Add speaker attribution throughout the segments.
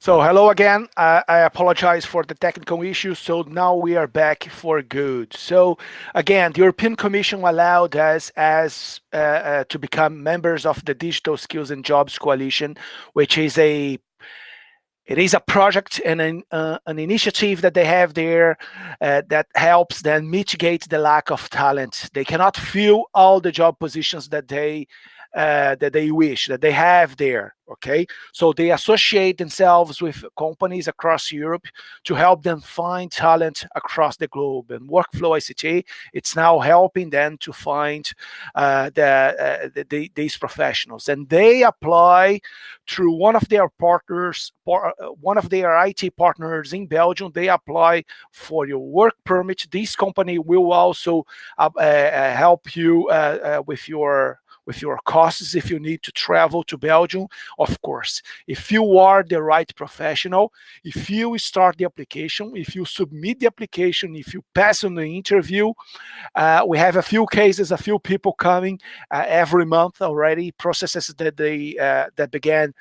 Speaker 1: So hello again. I apologize for the technical issues. So now we are back for good. So again, the European Commission allowed us as to become members of the Digital Skills and Jobs Coalition, which is a project and an initiative that they have there that helps them mitigate the lack of talent. They cannot fill all the job positions that they wish that they have there. Okay, so they associate themselves with companies across Europe to help them find talent across the globe. And Workflow ICT, it's now helping them to find these professionals, and they apply through one of their partners, one of their IT partners in Belgium. They apply for your work permit. This company will also help you with your costs if you need to travel to Belgium. Of course, if you are the right professional, if you start the application, if you submit the application, if you pass on the interview, we have a few cases, a few people coming every month already, processes that began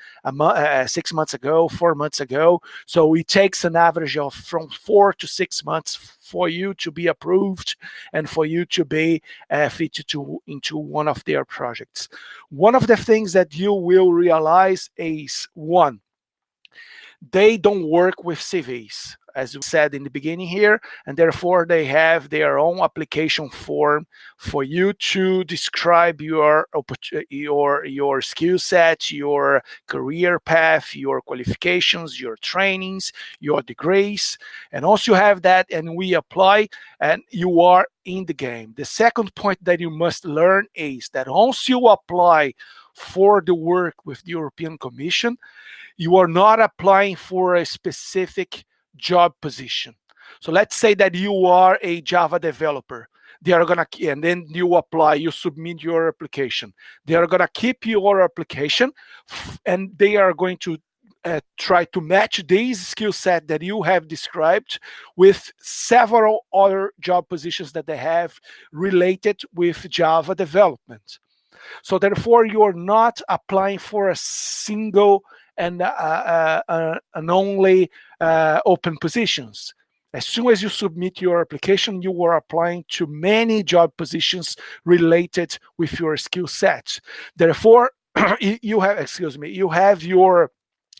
Speaker 1: 6 months ago, 4 months ago. So it takes an average of from 4 to 6 months for you to be approved and for you to be fitted into one of their projects. One of the things that you will realize is, one, they don't work with CVs, as we said in the beginning here, and therefore they have their own application form for you to describe your skill set, your career path, your qualifications, your trainings, your degrees, and once you have that and we apply, and you are in the game. The second point that you must learn is that once you apply for the work with the European Commission, you are not applying for a specific job position. So let's say that you are a Java developer. They are gonna, and then you apply, you submit your application. They are gonna keep your application, and they are going to try to match this skill set that you have described with several other job positions that they have related with Java development. So therefore, you are not applying for a single and only open positions. As soon as you submit your application, you are applying to many job positions related with your skill set. Therefore, you have your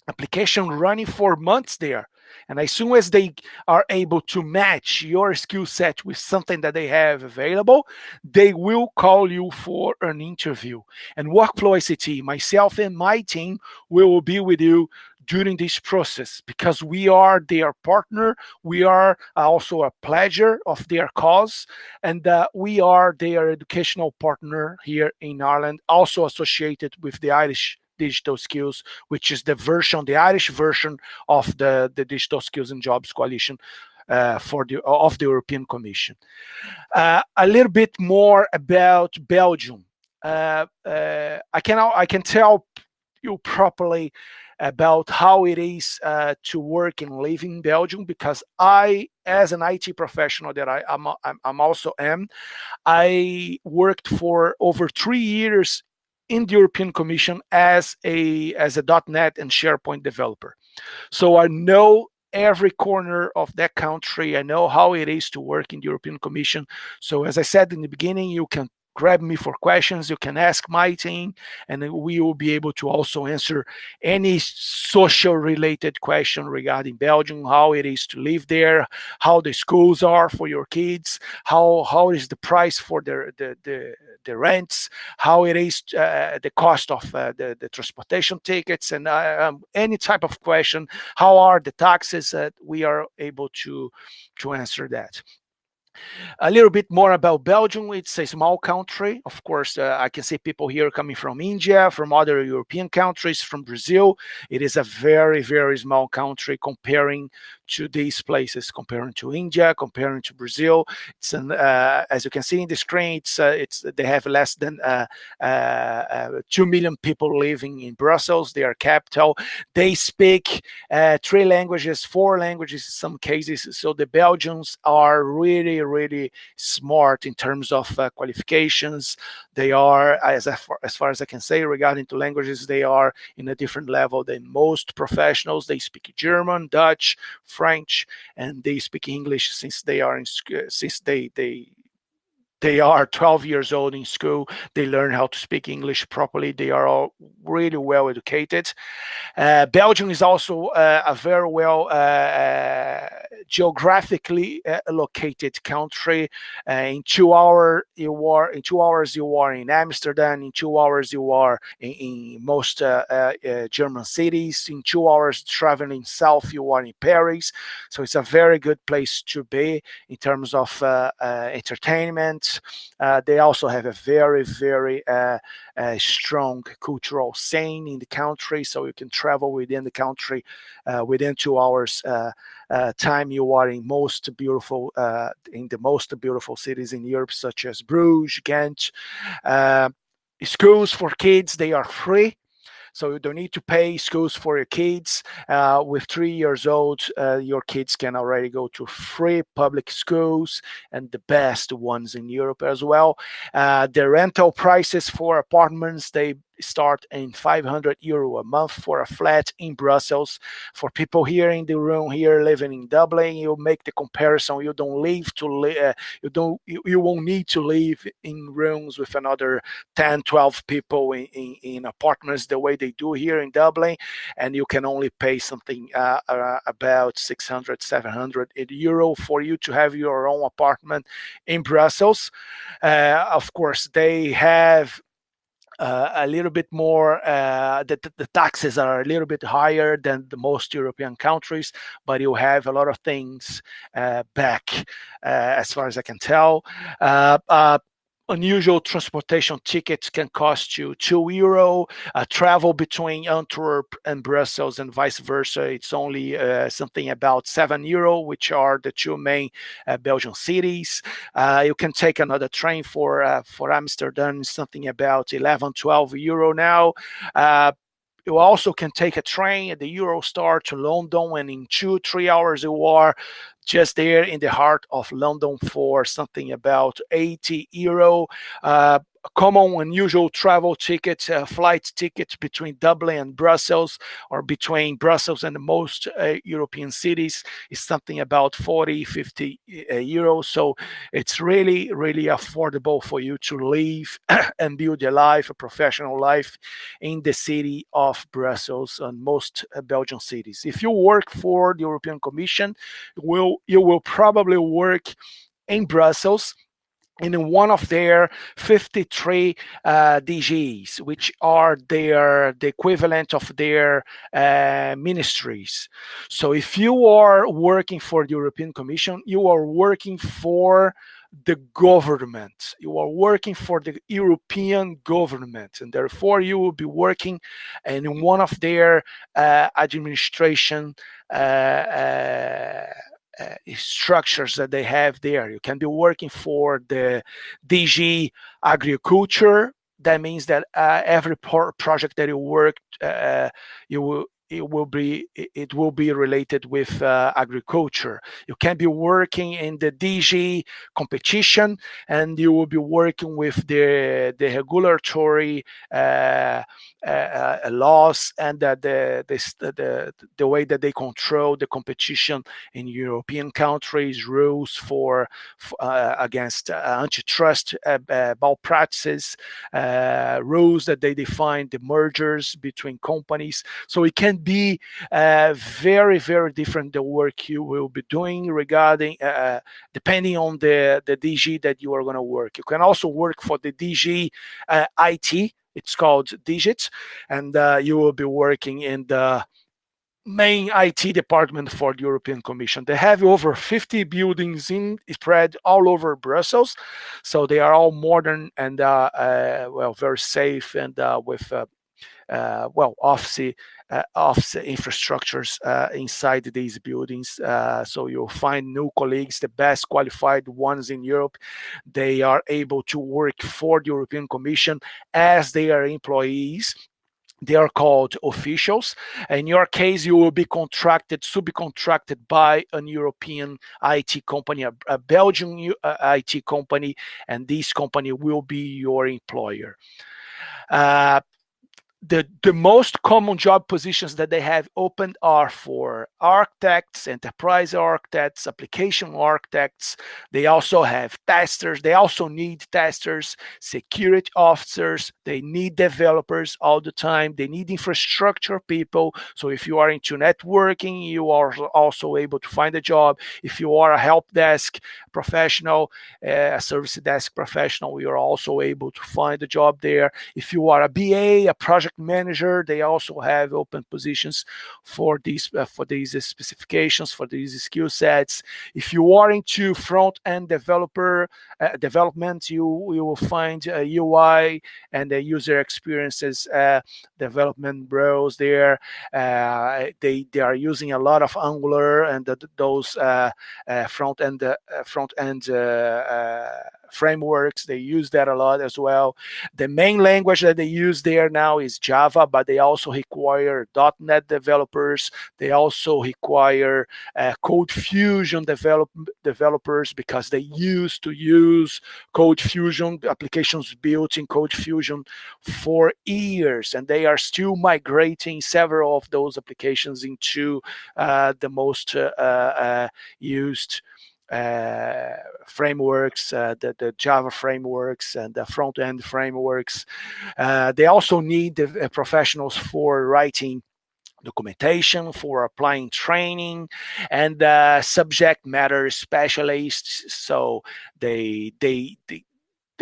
Speaker 1: application running for months there. And as soon as they are able to match your skill set with something that they have available, they will call you for an interview. And Workflow ICT, myself and my team, will be with you during this process because we are their partner. We are also a pledger of their cause, and we are their educational partner here in Ireland, also associated with the Irish Digital Skills, which is the Irish version of the Digital Skills and Jobs Coalition of the European Commission. A little bit more about Belgium. I can tell you properly about how it is to work and live in Belgium because I, as an IT professional that I'm also am, I worked for over 3 years in the European Commission as a .NET and SharePoint developer. So I know every corner of that country. I know how it is to work in the European Commission. So as I said in the beginning, you can grab me for questions. You can ask my team, and we will be able to also answer any social related question regarding Belgium, how it is to live there, how the schools are for your kids, how is the price for the rents, how it is the cost of the transportation tickets, and any type of question. How are the taxes? We are able to answer that. A little bit more about Belgium. It's a small country. Of course, I can see people here coming from India, from other European countries, from Brazil. It is a very, very small country comparing to these places, comparing to India, comparing to Brazil. It's as you can see in the screen, they have less than 2 million people living in Brussels, their capital. They speak 3 languages, 4 languages in some cases. So the Belgians are really really smart in terms of qualifications. They are, as far as I can say, regarding to languages, they are in a different level than most professionals. They speak German, Dutch, French, and they speak English since they are in since they are 12 years old in school. They learn how to speak English properly. They are all really well educated. Belgium is also a very well geographically located country. In 2 hours you are in Amsterdam. In 2 hours you are in most German cities. In 2 hours traveling south you are in Paris. So it's a very good place to be in terms of entertainment. They also have a very, very strong cultural scene in the country, so you can travel within the country within 2 hours time. You are in the most beautiful cities in Europe, such as Bruges, Ghent. Schools for kids, they are free. So you don't need to pay schools for your kids. With 3 years old, your kids can already go to free public schools, and the best ones in Europe as well. The rental prices for apartments, they start in €500 a month for a flat in Brussels. For people here in the room here living in Dublin, you make the comparison. You don't live to you won't need to live in rooms with another 10, 12 people in apartments the way they do here in Dublin, and you can only pay something about 600, 700 euro for you to have your own apartment in Brussels. Of course, they have a little bit more, the taxes are a little bit higher than the most European countries, but you have a lot of things back, as far as I can tell. Unusual transportation tickets can cost you €2. Travel between Antwerp and Brussels and vice versa, it's only something about €7, which are the two main Belgian cities. You can take another train for Amsterdam, something about 11, €12 now. You also can take a train at the Eurostar to London, and in 2-3 hours you are just there in the heart of London for something about €80. Common unusual travel tickets, flight tickets between Dublin and Brussels, or between Brussels and the most European cities, is something about 40, 50 euros. So it's really, really affordable for you to live and build a life, a professional life in the city of Brussels and most Belgian cities. If you work for the European Commission, you will probably work in Brussels in one of their 53 DGs, which are the equivalent of their ministries. So if you are working for the European Commission, you are working for the government. You are working for the European government, and therefore you will be working in one of their administration structures that they have there. You can be working for the DG Agriculture. That means that every project that you work, it will be related with agriculture. You can be working in the DG Competition, and you will be working with the regulatory laws and the way that they control the competition in European countries, rules for against antitrust malpractices, rules that they define the mergers between companies. So it can be very, very different, the work you will be doing regarding depending on the DG that you are going to work. You can also work for the DG IT. It's called Digits, and you will be working in the main IT department for the European Commission. They have over 50 buildings spread all over Brussels, so they are all modern and very safe, and with office infrastructures inside these buildings. So you'll find new colleagues, the best qualified ones in Europe. They are able to work for the European Commission as they are employees. They are called officials. In your case, you will be subcontracted by an European IT company, a Belgian IT company, and this company will be your employer. The most common job positions that they have opened are for architects, enterprise architects, application architects. They also have testers. They also need testers, security officers. They need developers all the time. They need infrastructure people. So if you are into networking, you are also able to find a job. If you are a help desk professional, a service desk professional, you're also able to find a job there. If you are a BA, a project manager, they also have open positions for these specifications, for these skill sets. If you are into front-end development, you will find UI and the user experiences development roles there. They are using a lot of Angular and those front-end frameworks. They use that a lot as well. The main language that they use there now is Java, but they also require .NET developers. They also require Code Fusion developers, because they used to use Code Fusion, applications built in Code Fusion for years, and they are still migrating several of those applications into the most used frameworks, the Java frameworks and the front-end frameworks. They also need the professionals for writing documentation, for applying training, and subject matter specialists. So they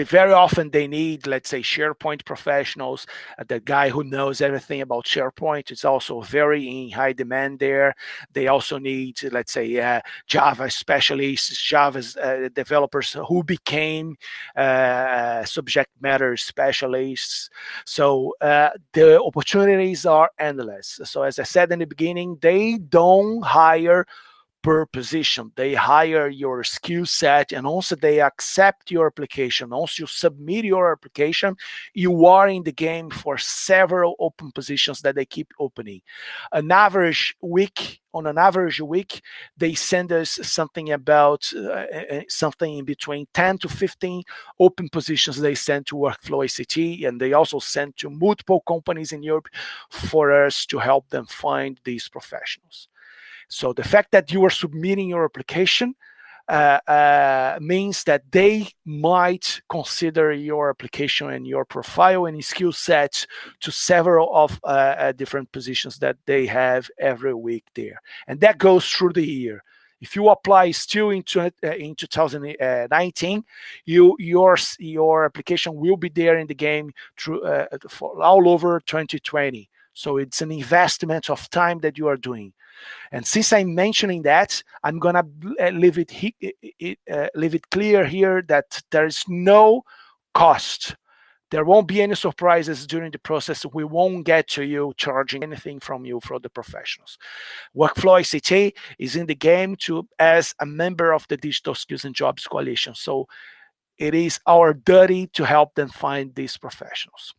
Speaker 1: very often they need, let's say, SharePoint professionals. The guy who knows everything about SharePoint is also very in high demand there. They also need, let's say, Java specialists, Java developers who became subject matter specialists. So the opportunities are endless. So as I said in the beginning, they don't hire per position. They hire your skill set, and also they accept your application. Once you submit your application, you are in the game for several open positions that they keep opening. On an average week, they send us something about something in between 10 to 15 open positions they send to Workflow ACT, and they also send to multiple companies in Europe for us to help them find these professionals. So the fact that you are submitting your application means that they might consider your application and your profile and skill sets to several of different positions that they have every week there. And that goes through the year. If you apply still in 2019, your application will be there in the game through for all over 2020. So it's an investment of time that you are doing. And since I'm mentioning that, I'm gonna leave it clear here that there is no cost. There won't be any surprises during the process. We won't get to you charging anything from you for the professionals. Workflow ICT is in the game as a member of the Digital Skills and Jobs Coalition. So it is our duty to help them find these professionals.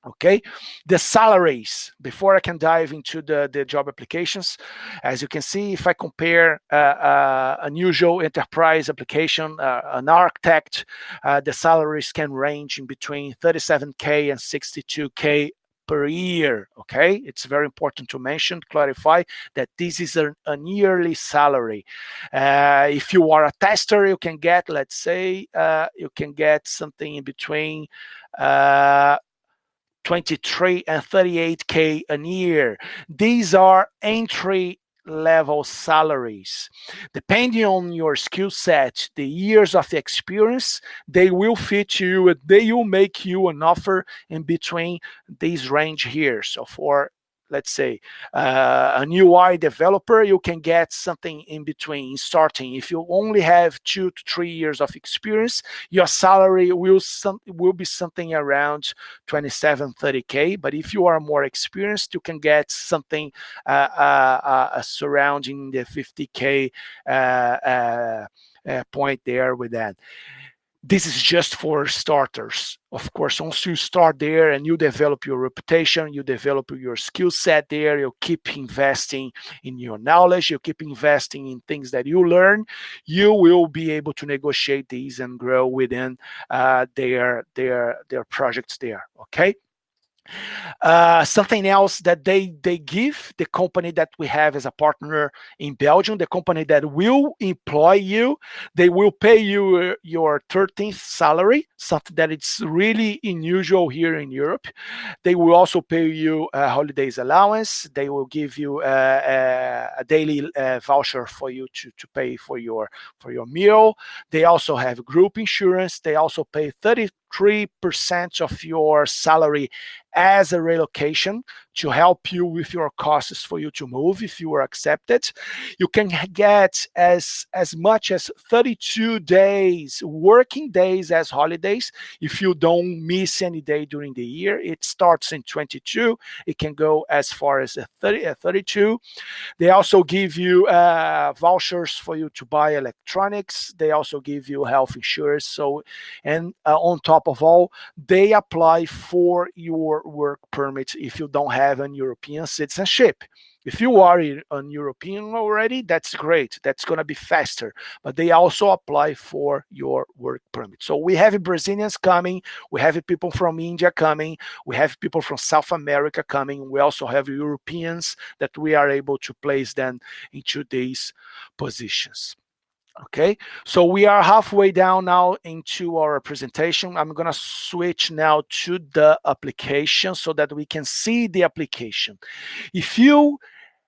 Speaker 1: Okay, the salaries, before I can dive into the job applications, as you can see, if I compare an usual enterprise application, an architect, the salaries can range in between 37K and 62K per year. Okay, it's very important to clarify that this is a yearly salary. If you are a tester, you can get, let's say, you can get something in between 23 and 38K a year. These are entry level salaries. Depending on your skill set, the years of experience, they will fit you, they will make you an offer in between these range here. So for, let's say, an UI developer, you can get something in between starting. If you only have 2 to 3 years of experience, your salary will be something around 27, 30K. But if you are more experienced, you can get something surrounding the 50K point there with that. This is just for starters. Of course, once you start there and you develop your reputation, you develop your skill set there, you keep investing in your knowledge, you keep investing in things that you learn, you will be able to negotiate these and grow within their projects there. Okay. Something else that they give the company that we have as a partner in Belgium, the company that will employ you, they will pay you your 13th salary, something that it's really unusual here in Europe. They will also pay you a holidays allowance. They will give you a daily voucher for you to pay for your meal. They also have group insurance. They also pay 33% of your salary as a relocation to help you with your costs for you to move if you are accepted. You can get as much as 32 days, working days as holidays if you don't miss any day during the year. It starts in 22. It can go as far as 32. They also give you vouchers for you to buy electronics. They also give you health insurance. So, and on top of all, they apply for your work permit if you don't have an European citizenship. If you are an European already, that's great. That's going to be faster. But they also apply for your work permit. So we have Brazilians coming. We have people from India coming. We have people from South America coming. We also have Europeans that we are able to place them into these positions. Okay, so we are halfway down now into our presentation. I'm going to switch now to the application so that we can see the application. If you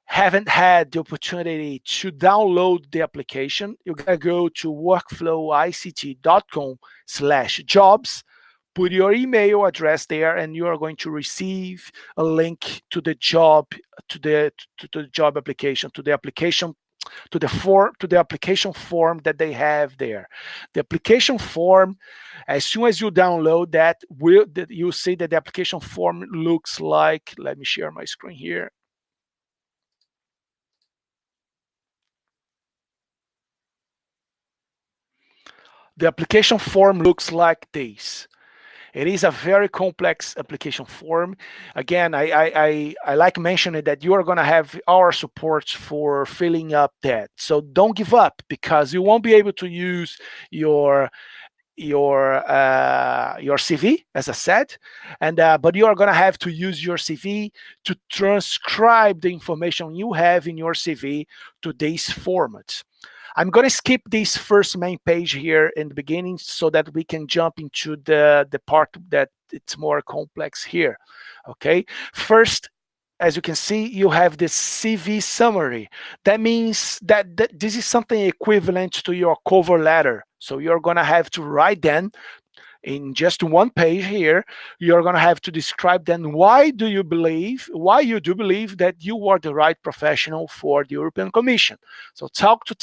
Speaker 1: haven't had the opportunity to download the application, you're going to go to workflowict.com/jobs, put your email address there, and you are going to receive a link to the job, to the job application, to the application form that they have there. The application form, as soon as you download that, you'll see that the application form looks like, let me share my screen here. The application form looks like this. It is a very complex application form. Again, I like mentioning that you are going to have our support for filling up that. So don't give up, because you won't be able to use your CV, as I said, and but you are going to have to use your CV to transcribe the information you have in your CV to this format. I'm going to skip this first main page here in the beginning so that we can jump into the part that it's more complex here. Okay, first, as you can see, you have the CV summary. That means that this is something equivalent to your cover letter. So you're going to have to write then in just one page here, you're going to have to describe then why you do believe that you are the right professional for the European Commission. So try to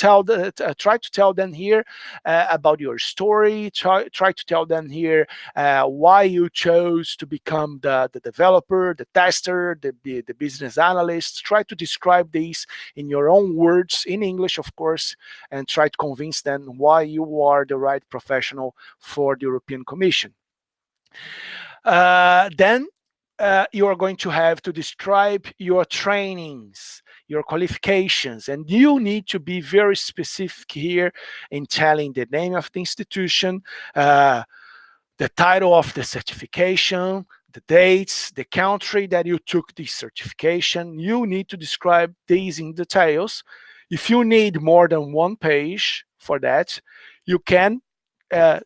Speaker 1: tell them here about your story. Try to tell them here why you chose to become the developer, the tester, the business analyst. Try to describe these in your own words, in English, of course, and try to convince them why you are the right professional for the European Commission. Then you are going to have to describe your trainings, your qualifications, and you need to be very specific here in telling the name of the institution, the title of the certification, the dates, the country that you took this certification. You need to describe these in details. If you need more than one page for that, you can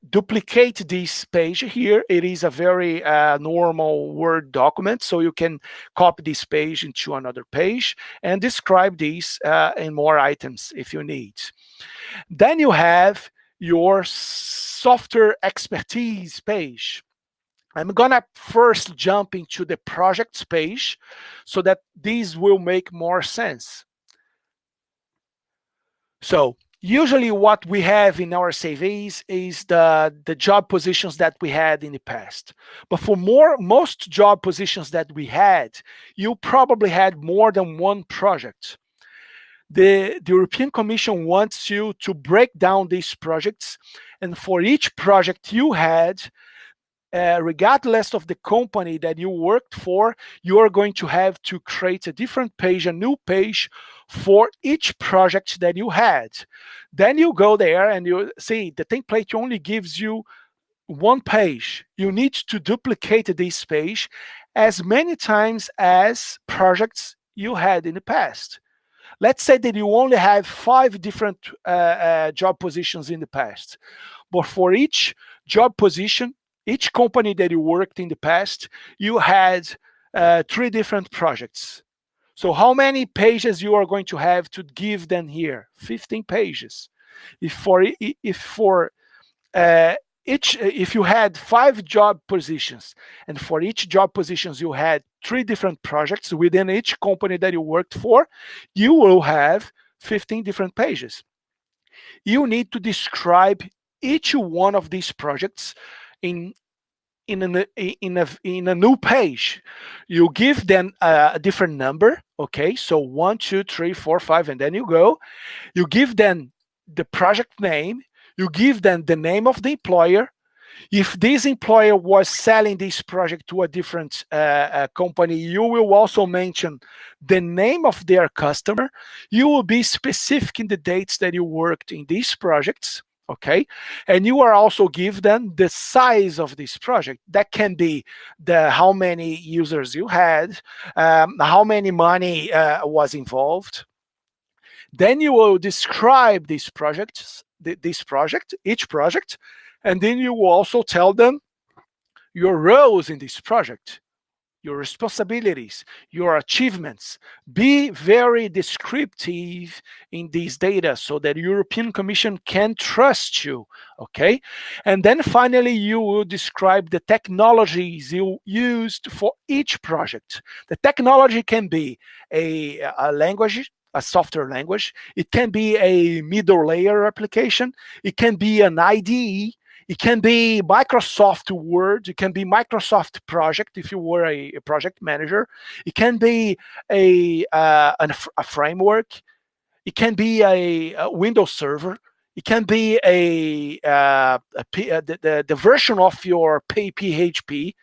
Speaker 1: duplicate this page here. It is a very normal Word document, so you can copy this page into another page and describe these in more items if you need. Then you have your software expertise page. I'm gonna first jump into the projects page so that these will make more sense. So usually what we have in our CVs is the job positions that we had in the past. But for most job positions that we had, you probably had more than one project. The European Commission wants you to break down these projects, and for each project you had, regardless of the company that you worked for, you are going to have to create a different page, a new page for each project that you had. Then you go there and you see the template only gives you one page. You need to duplicate this page as many times as projects you had in the past. Let's say that you only have 5 different job positions in the past, but for each job position, each company that you worked in the past, you had 3 different projects. So how many pages you are going to have to give them here? 15 pages. If you had 5 job positions, and for each job positions you had 3 different projects within each company that you worked for, you will have 15 different pages. You need to describe each one of these projects in a new page. You give them a different number, okay? So 1, 2, 3, 4, 5, and then you go. You give them the project name. You give them the name of the employer. If this employer was selling this project to a different company, you will also mention the name of their customer. You will be specific in the dates that you worked in these projects, okay? And you are also give them the size of this project. That can be how many users you had, how many money was involved. Then you will describe these projects, each project, and then you will also tell them your roles in this project, your responsibilities, your achievements. Be very descriptive in these data so that European Commission can trust you, okay? And then finally, you will describe the technologies you used for each project. The technology can be a language, a software language. It can be a middle layer application. It can be an IDE. It can be Microsoft Word. It can be Microsoft Project if you were a project manager. It can be a framework. It can be a Windows server. It can be the version of your PHP.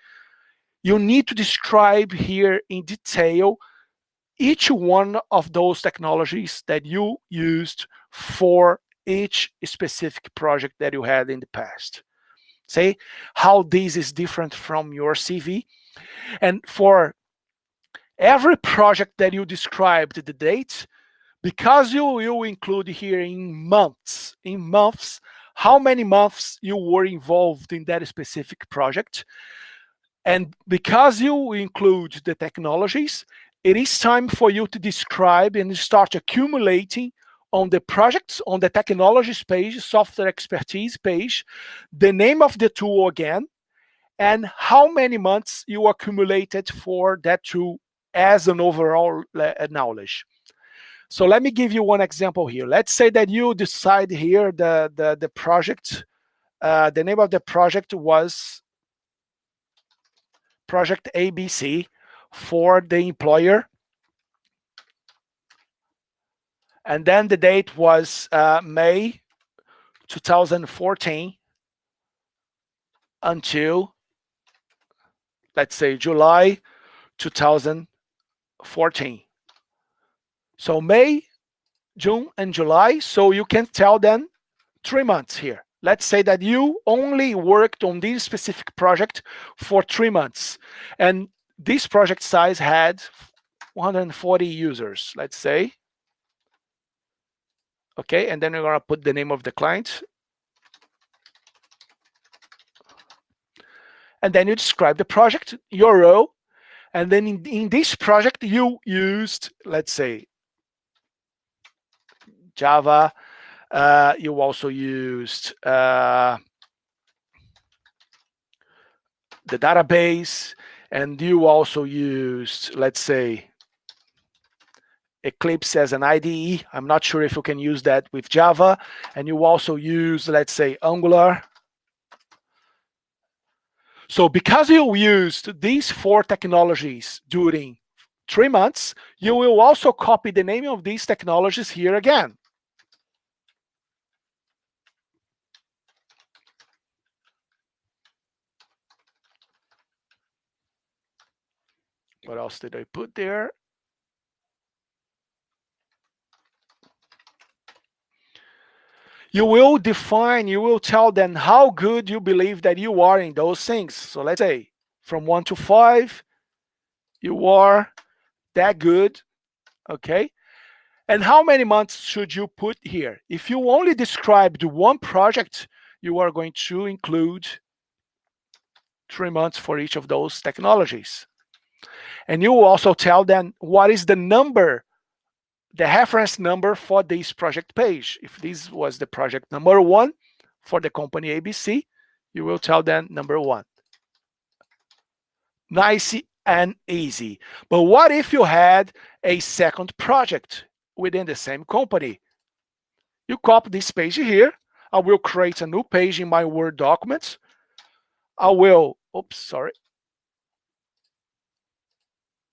Speaker 1: You need to describe here in detail each one of those technologies that you used for each specific project that you had in the past. Say how this is different from your CV. And for every project that you described the date, because you include here in months, how many months you were involved in that specific project. And because you include the technologies, it is time for you to describe and start accumulating on the projects, on the technologies page, software expertise page, the name of the tool again, and how many months you accumulated for that tool as an overall knowledge. So let me give you one example here. Let's say that you decide here the project, the name of the project was Project ABC for the employer. And then the date was May 2014 until, let's say, July 2014. So May, June, and July. So you can tell them 3 months here. Let's say that you only worked on this specific project for 3 months. And this project size had 140 users, let's say. Okay, and then we're gonna put the name of the client. And then you describe the project, your role. And then in this project, you used, let's say, Java. You also used the database, and you also used, let's say, Eclipse as an IDE. I'm not sure if you can use that with Java. And you also use, let's say, Angular. So because you used these 4 technologies during 3 months, you will also copy the name of these technologies here again. What else did I put there? You will define, you will tell them how good you believe that you are in those things. So let's say from 1 to 5, you are that good, okay? And how many months should you put here? If you only described one project, you are going to include 3 months for each of those technologies. And you will also tell them what is the number, the reference number for this project page. If this was the project number 1 for the company ABC, you will tell them number 1. Nice and easy. But what if you had a second project within the same company? You copy this page here. I will create a new page in my Word documents. I will, oops, sorry.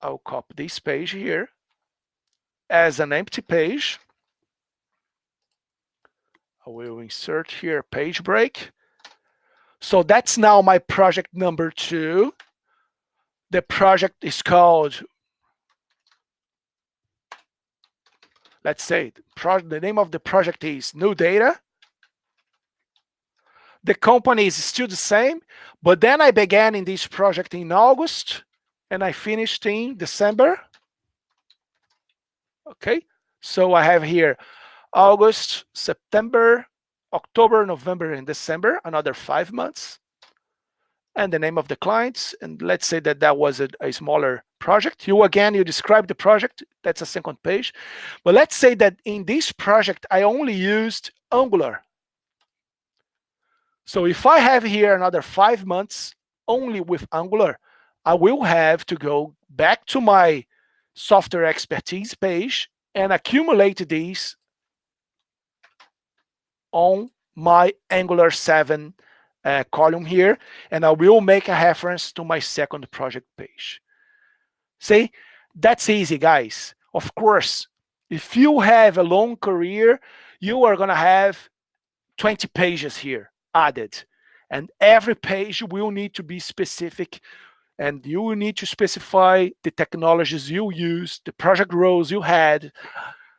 Speaker 1: I'll copy this page here as an empty page. I will insert here page break. So that's now my project number 2. The project is called, let's say, the name of the project is New Data. The company is still the same, but then I began in this project in August and I finished in December. Okay, so I have here August, September, October, November, and December, another 5 months. And the name of the clients, and let's say that that was a smaller project. You describe the project, that's a second page. But let's say that in this project, I only used Angular. So if I have here another 5 months only with Angular, I will have to go back to my software expertise page and accumulate these on my Angular 7 column here, and I will make a reference to my second project page. See, that's easy, guys. Of course, if you have a long career, you are going to have 20 pages here added, and every page will need to be specific, and you will need to specify the technologies you used, the project roles you had.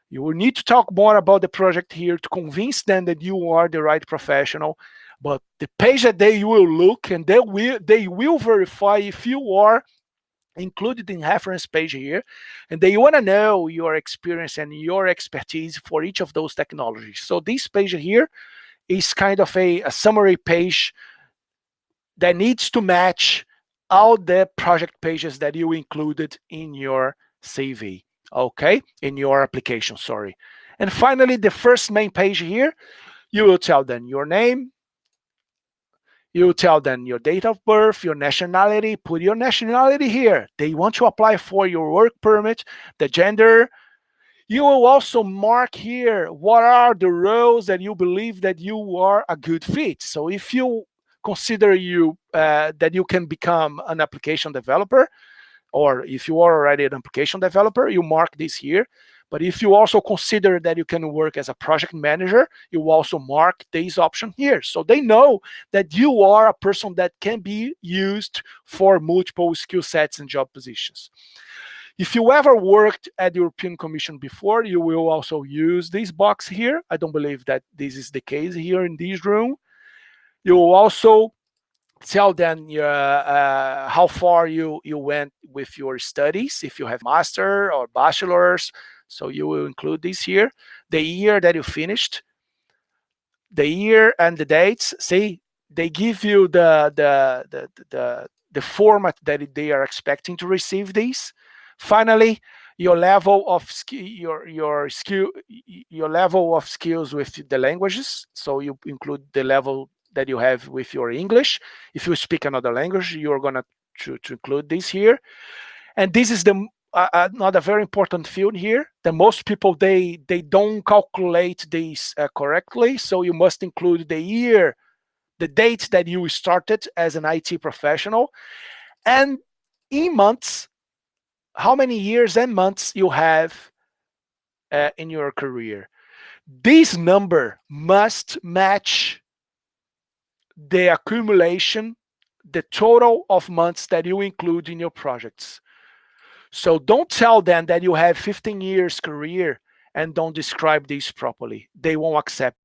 Speaker 1: You will need to talk more about the project here to convince them that you are the right professional. But the page that they will look and they will verify if you are included in reference page here, and they want to know your experience and your expertise for each of those technologies. So this page here is kind of a summary page that needs to match all the project pages that you included in your CV, okay? In your application, sorry. And finally, the first main page here, you will tell them your name, you tell them your date of birth, your nationality, put your nationality here. They want to apply for your work permit, the gender. You will also mark here what are the roles that you believe that you are a good fit. So if you consider that you can become an application developer, or if you are already an application developer, you mark this here. But if you also consider that you can work as a project manager, you also mark this option here. So they know that you are a person that can be used for multiple skill sets and job positions. If you ever worked at the European Commission before, you will also use this box here. I don't believe that this is the case here in this room. You will also tell them how far you went with your studies, if you have master or bachelor's. So you will include this here, the year that you finished, the year and the dates. See, they give you the format that they are expecting to receive these. Finally, your level of your level of skills with the languages. So you include the level that you have with your English. If you speak another language, you're gonna to include this here. And this is another very important field here. That most people they don't calculate this correctly. So you must include the year, the date that you started as an IT professional, and in months how many years and months you have in your career. This number must match the accumulation, the total of months that you include in your projects. So don't tell them that you have 15 years career and don't describe this properly. They won't accept